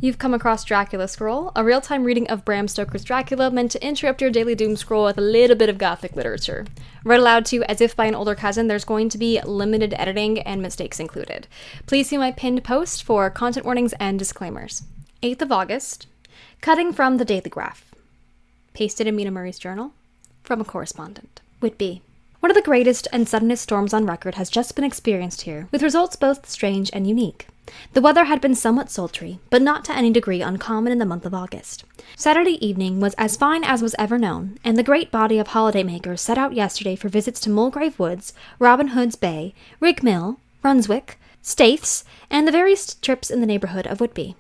You've come across Dracula Scroll, a real-time reading of Bram Stoker's Dracula meant to interrupt your daily doom scroll with a little bit of gothic literature. Read aloud to you as if by an older cousin, there's going to be limited editing and mistakes included. Please see my pinned post for content warnings and disclaimers. 8th of August, cutting from the Daily Graph. Pasted in Mina Murray's journal, from a correspondent. Whitby. One of the greatest and suddenest storms on record has just been experienced here, with results both strange and unique. The weather had been somewhat sultry, but not to any degree uncommon in the month of August. Saturday evening was as fine as was ever known, and the great body of holidaymakers set out yesterday for visits to Mulgrave Woods, Robin Hood's Bay, Rig Mill, Brunswick, Staithes, and the various trips in the neighbourhood of Whitby.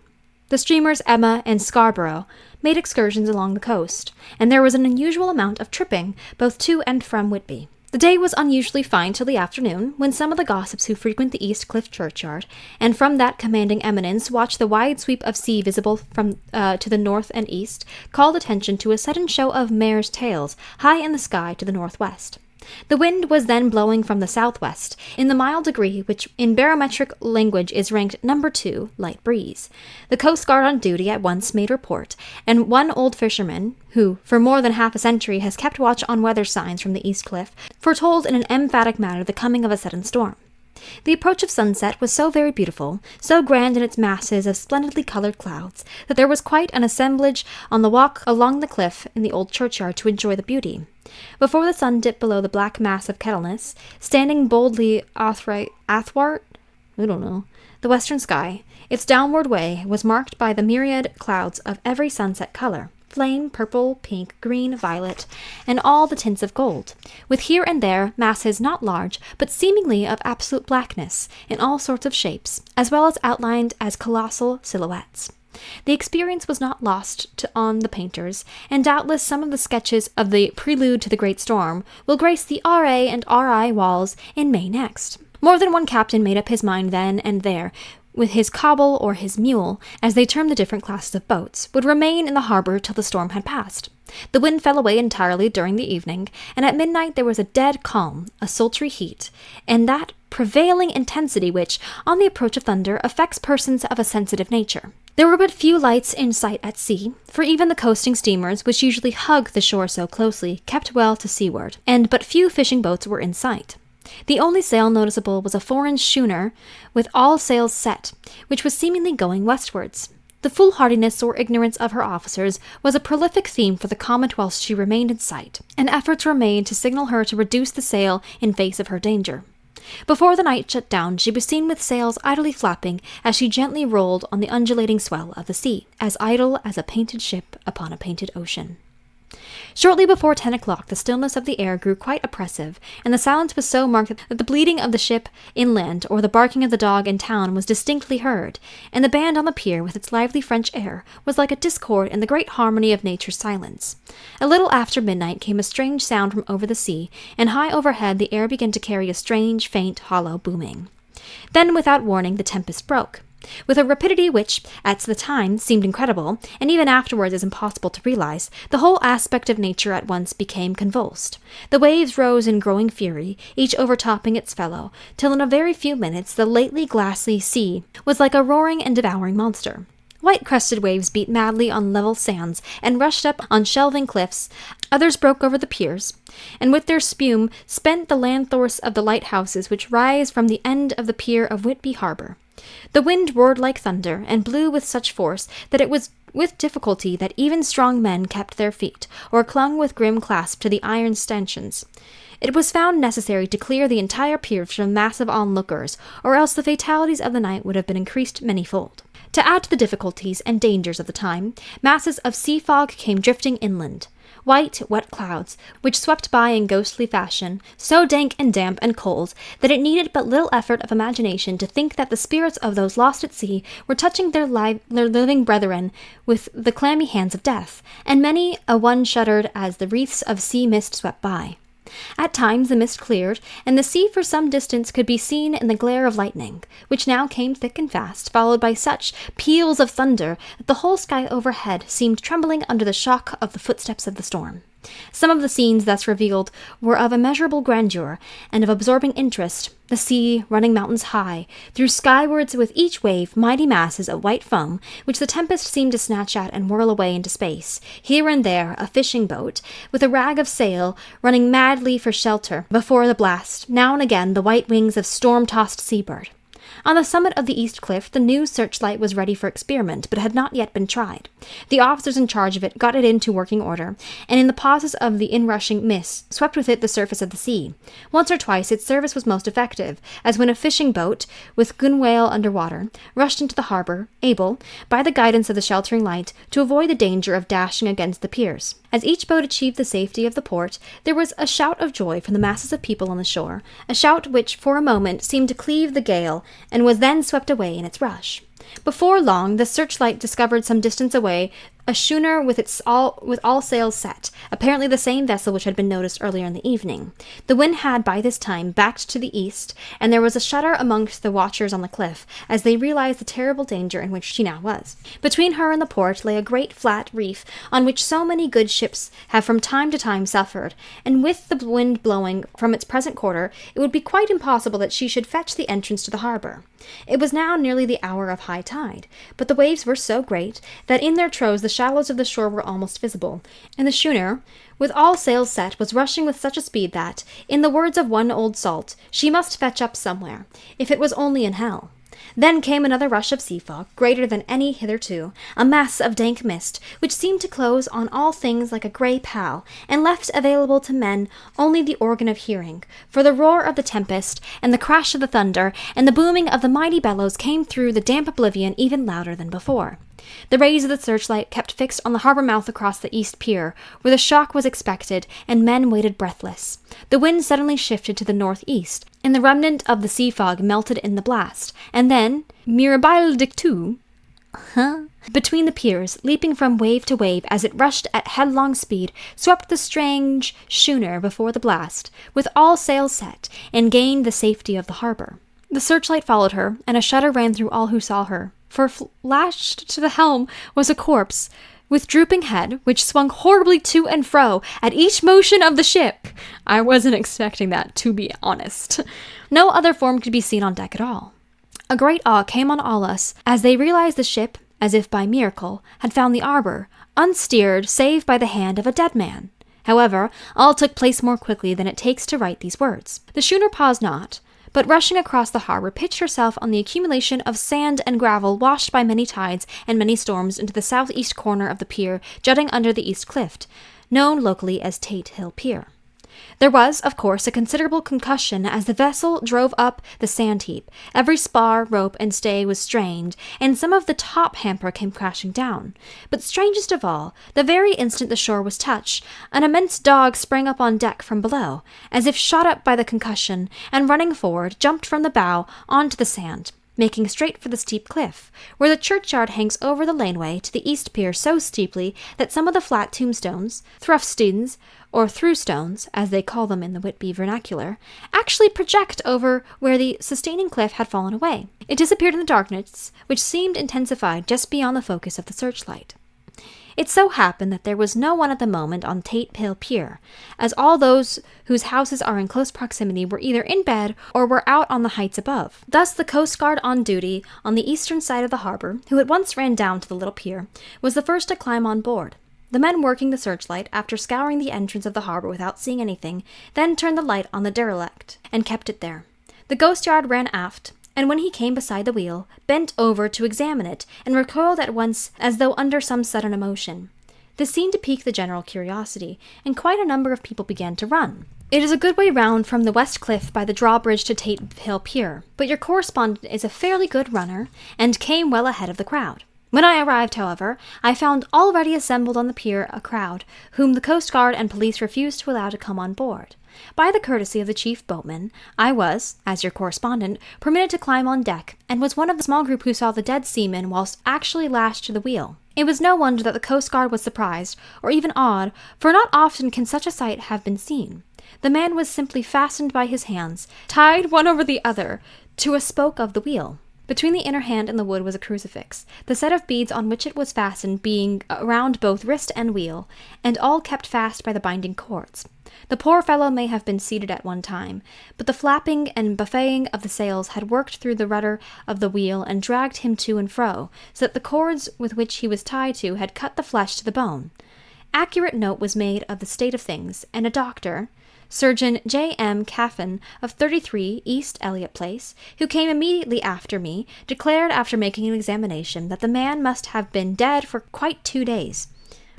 The steamers Emma and Scarborough made excursions along the coast, and there was an unusual amount of tripping both to and from Whitby. The day was unusually fine till the afternoon, when some of the gossips who frequent the East Cliff churchyard, and from that commanding eminence watch the wide sweep of sea visible from to the north and east, called attention to a sudden show of mares' tails high in the sky to the northwest. The wind was then blowing from the southwest, in the mild degree which in barometric language is ranked number 2, light breeze. The Coast Guard on duty at once made report, and one old fisherman, who for more than half a century has kept watch on weather signs from the East Cliff, foretold in an emphatic manner the coming of a sudden storm. The approach of sunset was so very beautiful, so grand in its masses of splendidly coloured clouds, that there was quite an assemblage on the walk along the cliff in the old churchyard to enjoy the beauty. Before the sun dipped below the black mass of Kettleness, standing boldly athwart the western sky, its downward way was marked by the myriad clouds of every sunset colour, flame, purple, pink, green, violet, and all the tints of gold, with here and there masses not large, but seemingly of absolute blackness, in all sorts of shapes, as well as outlined as colossal silhouettes. The experience was not lost on the painters, and doubtless some of the sketches of the prelude to the great storm will grace the R.A. and R.I. walls in May next. More than one captain made up his mind then and there, with his cobble or his mule, as they termed the different classes of boats, would remain in the harbour till the storm had passed. The wind fell away entirely during the evening, and at midnight there was a dead calm, a sultry heat, and that prevailing intensity which, on the approach of thunder, affects persons of a sensitive nature. There were but few lights in sight at sea, for even the coasting steamers, which usually hug the shore so closely, kept well to seaward, and but few fishing boats were in sight. The only sail noticeable was a foreign schooner with all sails set, which was seemingly going westwards. The foolhardiness or ignorance of her officers was a prolific theme for the Comet whilst she remained in sight, and efforts were made to signal her to reduce the sail in face of her danger. Before the night shut down, she was seen with sails idly flapping as she gently rolled on the undulating swell of the sea, as idle as a painted ship upon a painted ocean. Shortly before 10 o'clock, the stillness of the air grew quite oppressive, and the silence was so marked that the bleating of the ship inland or the barking of the dog in town was distinctly heard, and the band on the pier, with its lively French air, was like a discord in the great harmony of nature's silence. A little after midnight came a strange sound from over the sea, and high overhead the air began to carry a strange, faint, hollow booming. Then, without warning, the tempest broke. With a rapidity which, at the time, seemed incredible, and even afterwards is impossible to realize, the whole aspect of nature at once became convulsed. The waves rose in growing fury, each overtopping its fellow, till in a very few minutes the lately glassy sea was like a roaring and devouring monster. White-crested waves beat madly on level sands and rushed up on shelving cliffs. Others broke over the piers, and with their spume spent the lanthorns of the lighthouses which rise from the end of the pier of Whitby harbour. The wind roared like thunder, and blew with such force that it was with difficulty that even strong men kept their feet, or clung with grim clasp to the iron stanchions. It was found necessary to clear the entire pier from massive onlookers, or else the fatalities of the night would have been increased many-fold. To add to the difficulties and dangers of the time, masses of sea fog came drifting inland. White, wet clouds, which swept by in ghostly fashion, so dank and damp and cold that it needed but little effort of imagination to think that the spirits of those lost at sea were touching their living brethren with the clammy hands of death, and many a one shuddered as the wreaths of sea mist swept by. At times the mist cleared, and the sea for some distance could be seen in the glare of lightning, which now came thick and fast, followed by such peals of thunder that the whole sky overhead seemed trembling under the shock of the footsteps of the storm. Some of the scenes thus revealed were of immeasurable grandeur and of absorbing interest, the sea running mountains high, threw skywards with each wave mighty masses of white foam, which the tempest seemed to snatch at and whirl away into space. Here and there a fishing boat, with a rag of sail, running madly for shelter before the blast, now and again the white wings of storm-tossed seabird. On the summit of the east cliff, the new searchlight was ready for experiment, but had not yet been tried. The officers in charge of it got it into working order, and in the pauses of the inrushing mist, swept with it the surface of the sea. Once or twice its service was most effective, as when a fishing boat, with gunwale under water, rushed into the harbour, able, by the guidance of the sheltering light, to avoid the danger of dashing against the piers. As each boat achieved the safety of the port, there was a shout of joy from the masses of people on the shore, a shout which for a moment seemed to cleave the gale, and was then swept away in its rush. Before long, the searchlight discovered some distance away a schooner with all sails set, apparently the same vessel which had been noticed earlier in the evening. The wind had by this time backed to the east, and there was a shudder amongst the watchers on the cliff as they realized the terrible danger in which she now was. Between her and the port lay a great flat reef on which so many good ships have from time to time suffered, and with the wind blowing from its present quarter, it would be quite impossible that she should fetch the entrance to the harbour. It was now nearly the hour of high tide, but the waves were so great that in their trows the shallows of the shore were almost visible, and the schooner, with all sails set, was rushing with such a speed that, in the words of one old salt, she must fetch up somewhere, if it was only in hell. Then came another rush of sea fog, greater than any hitherto, a mass of dank mist, which seemed to close on all things like a grey pall, and left available to men only the organ of hearing, for the roar of the tempest, and the crash of the thunder, and the booming of the mighty bellows came through the damp oblivion even louder than before. The rays of the searchlight kept fixed on the harbour mouth across the east pier, where the shock was expected, and men waited breathless. The wind suddenly shifted to the northeast, and the remnant of the sea fog melted in the blast, and then, mirabile dictu, between the piers, leaping from wave to wave as it rushed at headlong speed, swept the strange schooner before the blast, with all sails set, and gained the safety of the harbour. The searchlight followed her, and a shudder ran through all who saw her, for lashed to the helm was a corpse, with drooping head, which swung horribly to and fro at each motion of the ship. I wasn't expecting that, to be honest. No other form could be seen on deck at all. A great awe came on all us as they realized the ship, as if by miracle, had found the arbor, unsteered save by the hand of a dead man. However, all took place more quickly than it takes to write these words. The schooner paused not, but rushing across the harbour pitched herself on the accumulation of sand and gravel washed by many tides and many storms into the southeast corner of the pier jutting under the east cliff, known locally as Tate Hill Pier. There was, of course, a considerable concussion as the vessel drove up the sand heap. Every spar, rope, and stay was strained, and some of the top hamper came crashing down. But strangest of all, the very instant the shore was touched, an immense dog sprang up on deck from below, as if shot up by the concussion, and running forward, jumped from the bow onto the sand, making straight for the steep cliff, where the churchyard hangs over the laneway to the east pier so steeply that some of the flat tombstones, thruffstones, or through-stones, as they call them in the Whitby vernacular, actually project over where the sustaining cliff had fallen away. It disappeared in the darkness, which seemed intensified just beyond the focus of the searchlight. It so happened that there was no one at the moment on Tate Hill Pier, as all those whose houses are in close proximity were either in bed or were out on the heights above. Thus the coast guard on duty on the eastern side of the harbour, who at once ran down to the little pier, was the first to climb on board. The men working the searchlight, after scouring the entrance of the harbour without seeing anything, then turned the light on the derelict, and kept it there. The ghost yard ran aft, and when he came beside the wheel, bent over to examine it, and recoiled at once as though under some sudden emotion. This seemed to pique the general curiosity, and quite a number of people began to run. It is a good way round from the west cliff by the drawbridge to Tate Hill Pier, but your correspondent is a fairly good runner, and came well ahead of the crowd. When I arrived, however, I found already assembled on the pier a crowd, whom the coast guard and police refused to allow to come on board. By the courtesy of the chief boatman, I was, as your correspondent, permitted to climb on deck, and was one of the small group who saw the dead seaman whilst actually lashed to the wheel. It was no wonder that the coast guard was surprised, or even awed, for not often can such a sight have been seen. The man was simply fastened by his hands, tied one over the other, to a spoke of the wheel. Between the inner hand and the wood was a crucifix, the set of beads on which it was fastened being around both wrist and wheel, and all kept fast by the binding cords. The poor fellow may have been seated at one time, but the flapping and buffeting of the sails had worked through the rudder of the wheel and dragged him to and fro, so that the cords with which he was tied to had cut the flesh to the bone. Accurate note was made of the state of things, and a doctor, Surgeon J. M. Caffin, of 33 East Elliot Place, who came immediately after me, declared after making an examination that the man must have been dead for quite 2 days.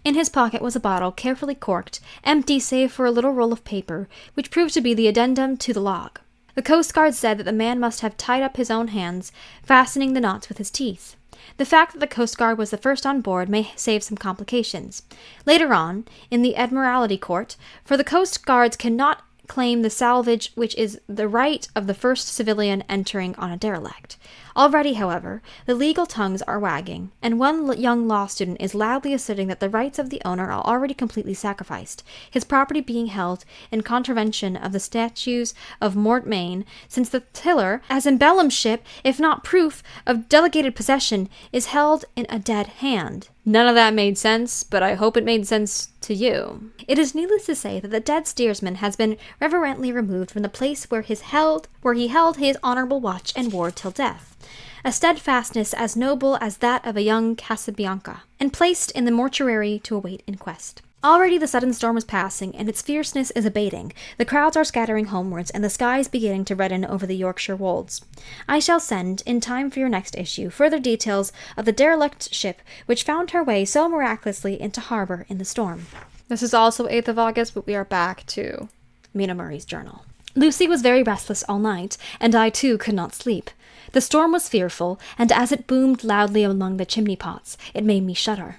In his pocket was a bottle, carefully corked, empty save for a little roll of paper, which proved to be the addendum to the log. The Coast Guard said that the man must have tied up his own hands, fastening the knots with his teeth. The fact that the Coast Guard was the first on board may save some complications. Later on, in the Admiralty Court, for the Coast Guards cannot claim the salvage which is the right of the first civilian entering on a derelict. Already, however, the legal tongues are wagging, and one young law student is loudly asserting that the rights of the owner are already completely sacrificed, his property being held in contravention of the statutes of Mortmain, since the tiller, as embellumship, if not proof, of delegated possession, is held in a dead hand. None of that made sense, but I hope it made sense to you. It is needless to say that the dead steersman has been reverently removed from the place where he held his honorable watch and ward till death, a steadfastness as noble as that of a young Casabianca, and placed in the mortuary to await inquest. Already the sudden storm is passing, and its fierceness is abating. The crowds are scattering homewards, and the sky is beginning to redden over the Yorkshire wolds. I shall send, in time for your next issue, further details of the derelict ship which found her way so miraculously into harbour in the storm. This is also 8th of August, but we are back to Mina Murray's journal. Lucy was very restless all night, and I too could not sleep. The storm was fearful, and as it boomed loudly among the chimney-pots, it made me shudder.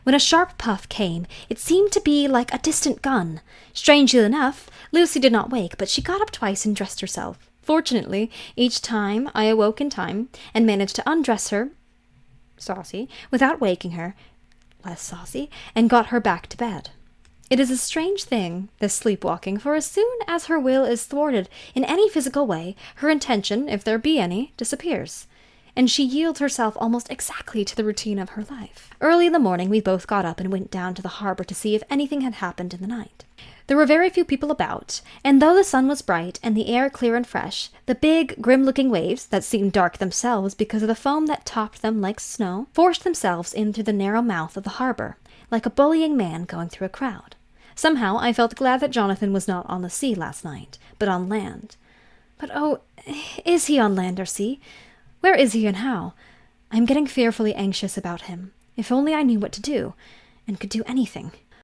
When a sharp puff came, it seemed to be like a distant gun. Strangely enough, Lucy did not wake, but she got up twice and dressed herself. Fortunately, each time I awoke in time, and managed to undress her, saucy, without waking her, less saucy, and got her back to bed. It is a strange thing, this sleepwalking, for as soon as her will is thwarted in any physical way, her intention, if there be any, disappears, and she yields herself almost exactly to the routine of her life. Early in the morning we both got up and went down to the harbour to see if anything had happened in the night. There were very few people about, and though the sun was bright and the air clear and fresh, the big, grim-looking waves, that seemed dark themselves because of the foam that topped them like snow, forced themselves in through the narrow mouth of the harbour, like a bullying man going through a crowd. Somehow I felt glad that Jonathan was not on the sea last night, but on land. But oh, is he on land or sea? Where is he and how? I am getting fearfully anxious about him. If only I knew what to do, and could do anything.